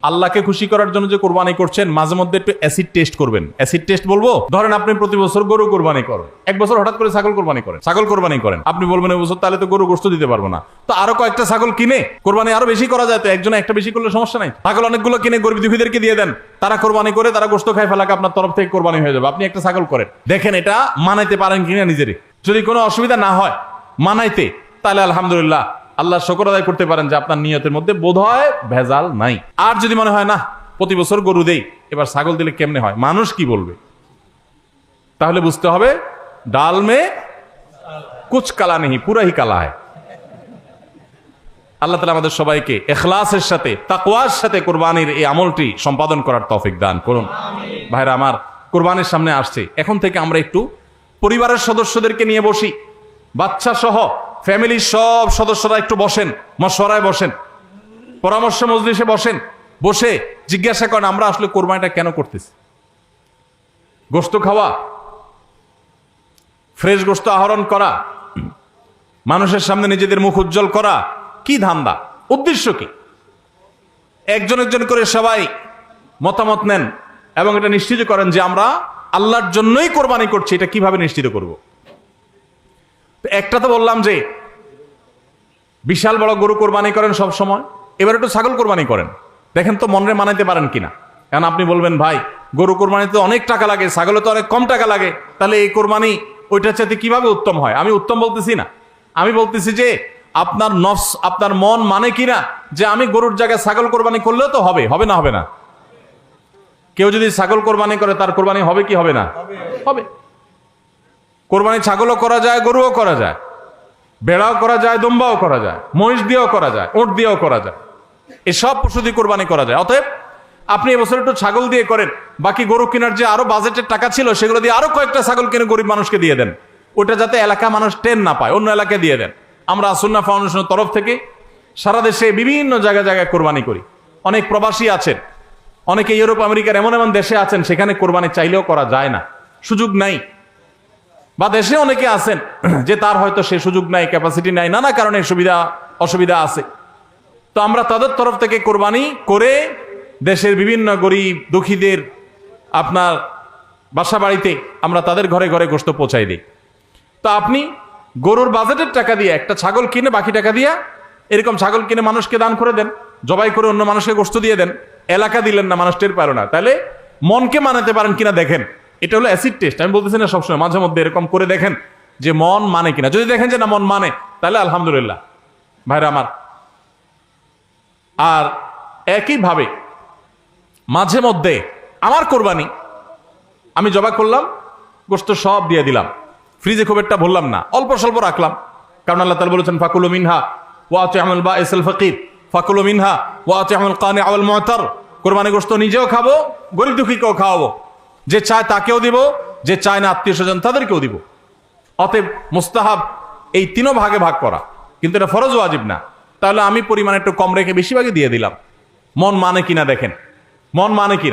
আল্লাহকে খুশি করার জন্য যে কোরবানি করছেন, মাঝে মধ্যে একটু অ্যাসিড টেস্ট করবেন। অ্যাসিড টেস্ট বলবো, ধরেন আপনি প্রতি বছর গরু কোরবানি করেন, এক বছর হঠাৎ করে ছাগল কোরবানি করেন, আপনি বলবেন এই বছর তাহলে তো গরু গোশত দিতে পারবো না, তো আরো কয়েকটা ছাগল কিনে কোরবানি আরো বেশি করা যায়, তো একজনে একটা বেশি করলে সমস্যা নাই, ছাগল অনেকগুলো কিনে গরিব দুঃখীদেরকে দিয়ে দেন, তারা কোরবানি করে তারা গোশত খাই ফেলাকে আপনার তরফ থেকে কোরবানি হয়ে যাবে। আপনি একটা ছাগল করেন, দেখেন এটা মানাইতে পারেন কিনা নিজেরে। যদি কোনো অসুবিধা না হয় মানাইতে, তাহলে আলহামদুলিল্লাহ আল্লাহ শুকর আদায় করতে পারেন যে আপনার নিয়তের মধ্যে বোধহয় ভেজাল নাই। আর যদি মনে হয় না প্রতি বছর গরু দেই, এবার ছাগল দিলে কেমনে হয়, মানুষ কি বলবে, তাহলে বুঝতে হবে ডাল মে কুছ কালা নেই, পুরা হি কালা হয়। আল্লাহ তাআলা আমাদের সবাইকে ইখলাসের সাথে তাকওয়ার সাথে কুরবানির এই আমলটি সম্পাদন করার তৌফিক দান করুন। ভাইরা আমার, কুরবানির সামনে আসছে, এখন থেকে আমরা একটু পরিবারের সদস্যদেরকে নিয়ে বসি, বাচ্চা সহ ফ্যামিলির সব সদস্যরা একটু বসেন, মশওয়ারায় বসেন, পরামর্শ মজলিসে বসেন, বসে জিজ্ঞাসা করেন আমরা আসলে কোরবানিটা কেন করতেছি। গোশত খাওয়া, ফ্রেশ গোশত আহরণ করা, মানুষের সামনে নিজেদের মুখ উজ্জ্বল করা, কি ধান্দা, উদ্দেশ্য কি? একজন একজন করে সবাই মতামত নেন এবং এটা নিশ্চিত করেন যে আমরা আল্লাহর জন্যই কোরবানি করছি। এটা কিভাবে নিশ্চিত করব? একটা তো বললাম যে বিশাল বড় গরু কোরবানি করেন সব সময়, এবার একটু ছাগল কোরবানি করেন, দেখেন তো মনে মানাইতে পারেন কিনা। কারণ আপনি বলবেন ভাই গরু কোরবানিতে অনেক টাকা লাগে, ছাগলে তো অনেক কম টাকা লাগে, তাহলে এই কোরবানি ওইটার চাইতে কিভাবে উত্তম হয়? আমি উত্তম বলতেছি না, আমি বলতেছি যে আপনার নফস, আপনার মন মানে কিনা যে আমি গরুর জায়গায় ছাগল কোরবানি করলেও তো হবে, হবে না হবে না? কেউ যদি ছাগল কোরবানি করে তার কোরবানি হবে কি হবে না? হবে। কোরবানি ছাগলও করা যায়, গরুও করা যায়, বেড়াও করা যায়, দুম্বাও করা যায়, মহিষ দিয়েও করা যায়, উট দিয়েও করা যায়, এসব পশু দিয়ে কোরবানি করা যায়। অতএব আপনি এবছর একটু ছাগল দিয়ে করেন, বাকি গরু কেনার যে আরো বাজেটের টাকা ছিল সেগুলো দিয়ে আরো কয়েকটা ছাগল কিনে গরিব মানুষকে দিয়ে দেন, ওটা যাতে এলাকা মানুষ টেন না পায়, অন্য এলাকায় দিয়ে দেন। আমরা সুন্নাহ ফাউন্ডেশনের তরফ থেকে সারা দেশে বিভিন্ন জায়গায় জায়গায় কোরবানি করি। অনেক প্রবাসী আছেন, অনেকে ইউরোপ আমেরিকার এমন এমন দেশে আছেন সেখানে কোরবানি চাইলেও করা যায় না, সুযোগ নাই, বা দেশে অনেকে আছেন যে তার হয়তো সে সুযোগ নাই, ক্যাপাসিটি নাই, নানা কারণে সুবিধা অসুবিধা আছে। তো আমরা তাদের তরফ থেকে কোরবানি করে দেশের বিভিন্ন গরিব দুঃখীদের আপনার বাসা বাড়িতে আমরা তাদের ঘরে ঘরে গোশত পৌঁছাই দিই। তো আপনি গরুর বাজেটের টাকা দিয়ে একটা ছাগল কিনে বাকি টাকা দিয়ে এরকম ছাগল কিনে মানুষকে দান করে দেন, জবাই করে অন্য মানুষকে গোশত দিয়ে দেন, এলাকা দিলেন না, মানুষ টের পারো না, তাহলে মনকে মানাতে পারেন কিনা দেখেন। এটা হলো অ্যাসিড টেস্ট, আমি বলতেছি না সবসময়, মাঝে মধ্যে এরকম করে দেখেন যে মন মানে কিনা। যদি দেখেন যে না মন মানে, তাহলে আলহামদুলিল্লাহ ভাইরা আমার। আর একইভাবে মাঝে মধ্যে আমার কোরবানি আমি জবাই করলাম, গোশত সব দিয়ে দিলাম, ফ্রিজে খুব একটা ভরলাম না, অল্প স্বল্প রাখলাম, কারণ আল্লাহ তাআলা বলেছেন ফাকুলু মিনহা ওয়া আতি'মুল বাঈসাল ফাকির, ফাকুলু মিনহা ওয়া আতি'মুল কানি' ওয়াল মু'তার। কোরবানি গোশত নিজেও খাবো, গরিব দুঃখীকেও খাওয়াবো, যে চায় তাকেও দিব, যে চায় না আত্মীয় স্বজন তাদেরকেও দিব। অতএব মুস্তাহাব এই তিনও ভাগে ভাগ করা, কিন্তু এটা ফরজ ওয়াজিব না। তাহলে আমি পরিমাণ একটু কম রেখে বেশিরভাগই দিয়ে দিলাম, মন মানে কিনা দেখেন, মন মানে কিনা।